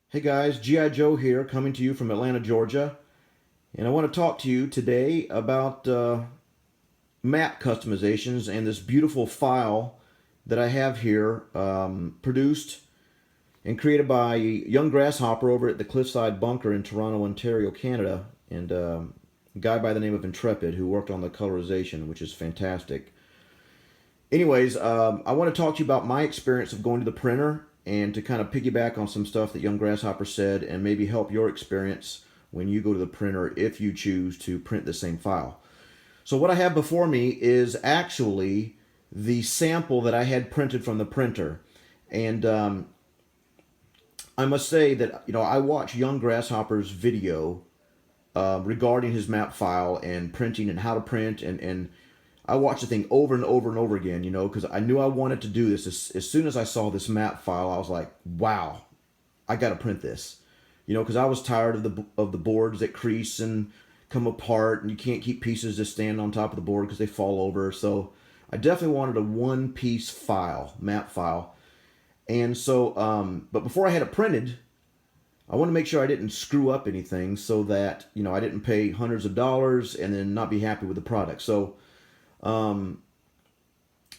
Hey guys, G.I. Joe here, coming to you from Atlanta, Georgia. And I want to talk to you today about map customizations and this beautiful file that I have here, produced and created by young Grasshopper over at the Cliffside Bunker in Toronto, Ontario, Canada. And a guy by the name of Intrepid who worked on the colorization, which is fantastic. Anyways, I want to talk to you about my experience of going to the printer and to kind of piggyback on some stuff that young Grasshopper said and maybe help your experience when you go to the printer if you choose to print the same file. So what I have before me is actually the sample that I had printed from the printer. And I must say that, I watched young Grasshopper's video regarding his map file and printing and how to print, and I watched the thing over and over and over again, because I knew I wanted to do this. As soon as I saw this map file, I was like, wow, I got to print this, because I was tired of the boards that crease and come apart, and you can't keep pieces just standing on top of the board because they fall over. So I definitely wanted a one-piece file, map file. And so, but before I had it printed, I want to make sure I didn't screw up anything so that, I didn't pay hundreds of dollars and then not be happy with the product. So,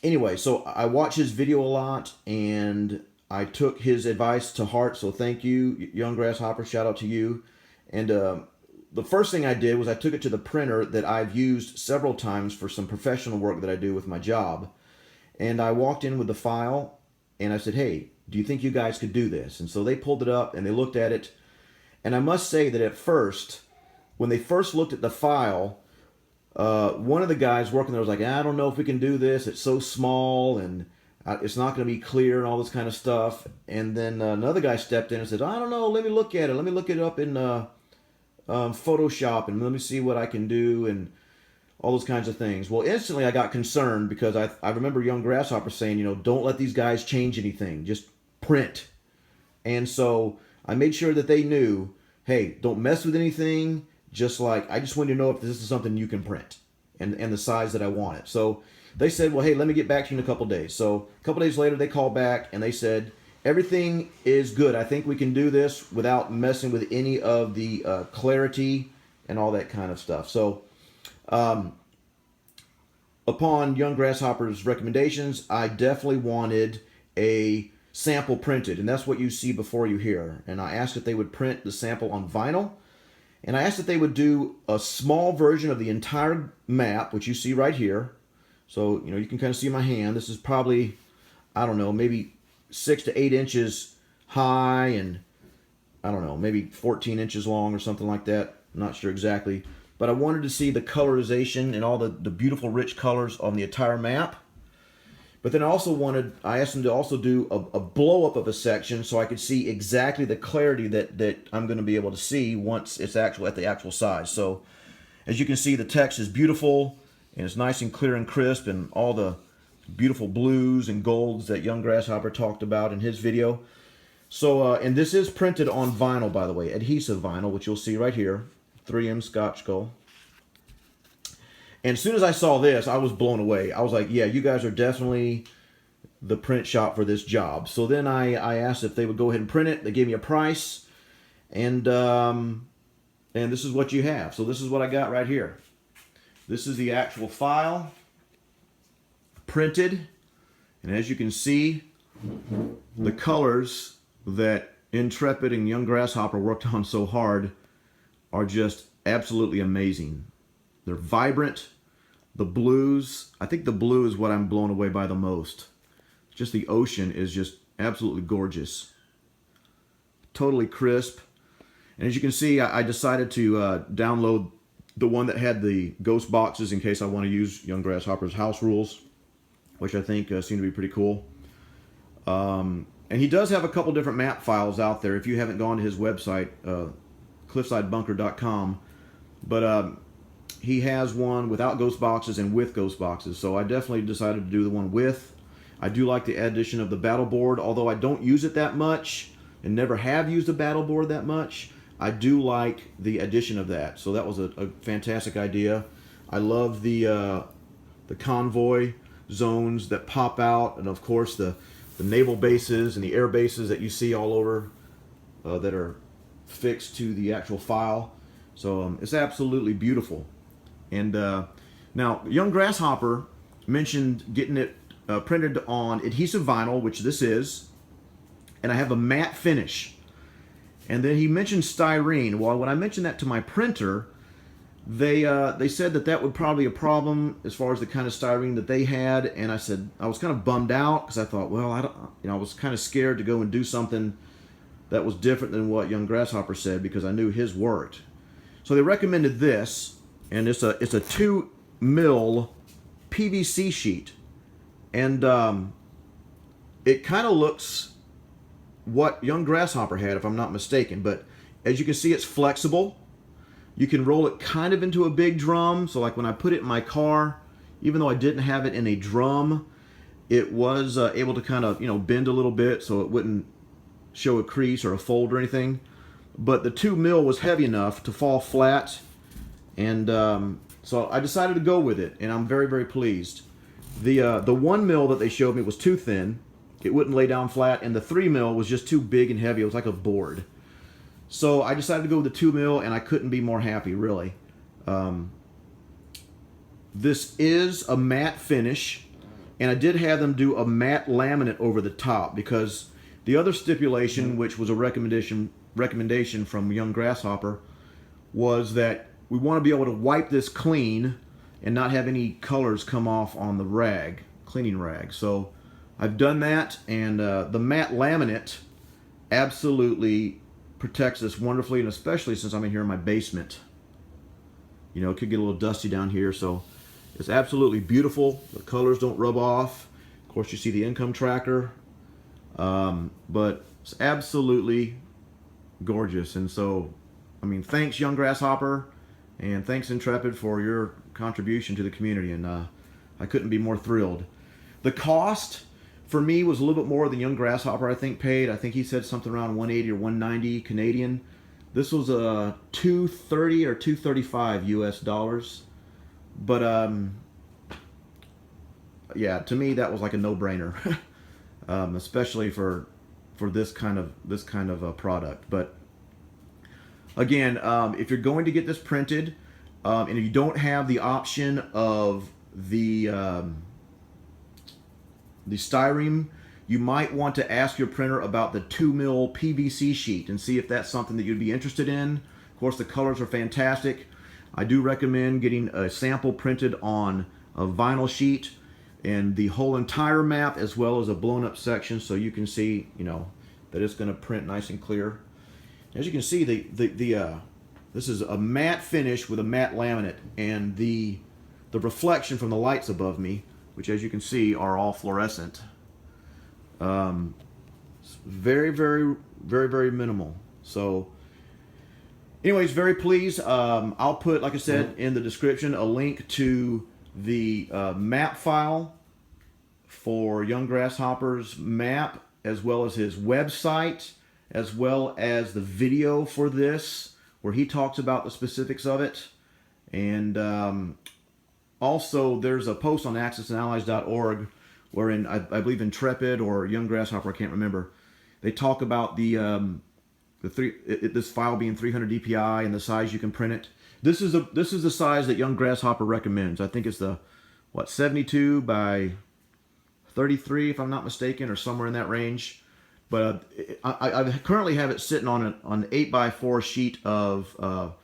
anyway, so I watched his video a lot and I took his advice to heart. So thank you, young Grasshopper. Shout out to you. And the first thing I did was I took it to the printer that I've used several times for some professional work that I do with my job. And I walked in with the file and I said, hey, do you think you guys could do this? And so they pulled it up and they looked at it. And I must say that at first, when they first looked at the file, one of the guys working there was like, I don't know if we can do this. It's so small and it's not going to be clear and all this kind of stuff. And then another guy stepped in and said, I don't know, let me look at it. Let me look it up in Photoshop and let me see what I can do and all those kinds of things. Well, instantly I got concerned because I remember young Grasshopper saying, don't let these guys change anything. Just print. And so I made sure that they knew, hey, don't mess with anything. Just like, I just wanted to know if this is something you can print and the size that I want it. So they said, well, hey, let me get back to you in a couple days. So a couple days later, they called back and they said, everything is good. I think we can do this without messing with any of the clarity and all that kind of stuff. So upon young Grasshopper's recommendations, I definitely wanted a sample printed. And that's what you see before you here. And I asked if they would print the sample on vinyl. And I asked that they would do a small version of the entire map, which you see right here. So, you can kind of see my hand. This is probably, I don't know, maybe 6 to 8 inches high and, I don't know, maybe 14 inches long or something like that. I'm not sure exactly. But I wanted to see the colorization and all the beautiful rich colors on the entire map. But then I asked them to also do a blow up of a section so I could see exactly the clarity that I'm going to be able to see once it's at the actual size. So as you can see, the text is beautiful and it's nice and clear and crisp and all the beautiful blues and golds that young Grasshopper talked about in his video. So, and this is printed on vinyl, by the way, adhesive vinyl, which you'll see right here, 3M Scotch Gull. And as soon as I saw this, I was blown away. I was like, yeah, you guys are definitely the print shop for this job. So then I asked if they would go ahead and print it. They gave me a price. And this is what you have. So this is what I got right here. This is the actual file printed. And as you can see, the colors that Intrepid and young Grasshopper worked on so hard are just absolutely amazing. They're vibrant. The blues, I think the blue is what I'm blown away by the most. Just the ocean is just absolutely gorgeous. Totally crisp. And as you can see, I decided to download the one that had the ghost boxes in case I want to use young Grasshopper's house rules, which I think seem to be pretty cool. And he does have a couple different map files out there if you haven't gone to his website, cliffsidebunker.com. But he has one without ghost boxes and with ghost boxes. So I definitely decided to do the one with. I do like the addition of the battle board, although I don't use it that much and never have used a battle board that much. I do like the addition of that. So that was a fantastic idea. I love the convoy zones that pop out, and of course the naval bases and the air bases that you see all over that are fixed to the actual file. So it's absolutely beautiful. And now, Young Grasshopper mentioned getting it printed on adhesive vinyl, which this is, and I have a matte finish. And then he mentioned styrene. Well, when I mentioned that to my printer, they said that would probably be a problem as far as the kind of styrene that they had. And I said I was kind of bummed out because I thought, well, I was kind of scared to go and do something that was different than what Young Grasshopper said because I knew his worked. So they recommended this, and it's a 2 mil PVC sheet, and it kind of looks what Young Grasshopper had, if I'm not mistaken. But as you can see, it's flexible. You can roll it kind of into a big drum. So like when I put it in my car, even though I didn't have it in a drum, it was able to kind of bend a little bit so it wouldn't show a crease or a fold or anything. But the 2 mil was heavy enough to fall flat, and so I decided to go with it, and I'm very, very pleased. The 1 mil that they showed me was too thin. It wouldn't lay down flat, and the 3 mil was just too big and heavy. It was like a board. So I decided to go with the 2 mil, and I couldn't be more happy, really. This is a matte finish, and I did have them do a matte laminate over the top because the other stipulation, which was a recommendation from Young Grasshopper, was that we want to be able to wipe this clean and not have any colors come off on the rag, cleaning rag. So I've done that, and the matte laminate absolutely protects this wonderfully, and especially since I'm in here in my basement. It could get a little dusty down here, so it's absolutely beautiful. The colors don't rub off. Of course, you see the income tracker, but it's absolutely gorgeous. And so, I mean, thanks Young Grasshopper, and thanks Intrepid for your contribution to the community, and I couldn't be more thrilled. The cost for me was a little bit more than Young Grasshopper I think paid. I think he said something around 180 or 190 Canadian. This was $230 or $235 US dollars. But yeah, to me that was like a no-brainer, especially for this kind of a product. But again, if you're going to get this printed, and if you don't have the option of the styrene, you might want to ask your printer about the 2 mil PVC sheet and see if that's something that you'd be interested in. Of course, the colors are fantastic. I do recommend getting a sample printed on a vinyl sheet and the whole entire map, as well as a blown up section, so you can see that it's going to print nice and clear. As you can see, this is a matte finish with a matte laminate, and the reflection from the lights above me, which as you can see are all fluorescent, very, very, very, very minimal. So anyways, very pleased. I'll put, like I said, in the description a link to the map file for Young Grasshopper's map, as well as his website, as well as the video for this where he talks about the specifics of it. And also there's a post on Axis&Allies.org wherein I believe Intrepid or Young Grasshopper, I can't remember, they talk about this file being 300 dpi and the size you can print it. This is the size that Young Grasshopper recommends. I think it's the 72 by 33 if I'm not mistaken, or somewhere in that range. But I currently have it sitting on an 8x4 sheet of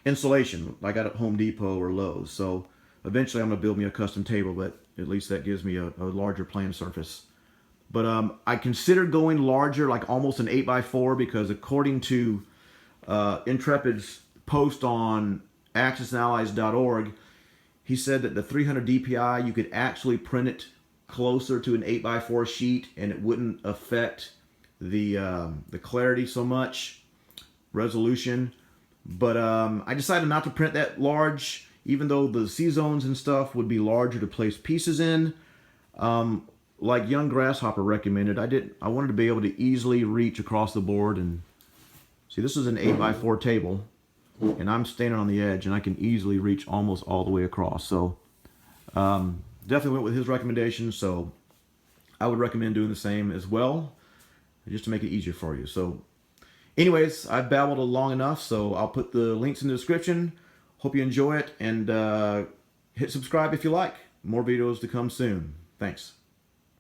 insulation I got at Home Depot or Lowe's. So eventually I'm gonna build me a custom table, but at least that gives me a larger plan surface. But I considered going larger, like almost an 8x4, because according to Intrepid's post on Axis&Allies.org, he said that the 300 dpi you could actually print it closer to an 8x4 sheet, and it wouldn't affect the clarity so much, resolution. But I decided not to print that large, even though the C-zones and stuff would be larger to place pieces in. Like Young Grasshopper recommended, I wanted to be able to easily reach across the board. And see, this is an 8x4 table, and I'm standing on the edge, and I can easily reach almost all the way across. So definitely went with his recommendation, so I would recommend doing the same as well, just to make it easier for you. So Anyways, I've babbled long enough, so I'll put the links in the description. Hope you enjoy it, and hit subscribe if you like. More videos to come soon. Thanks.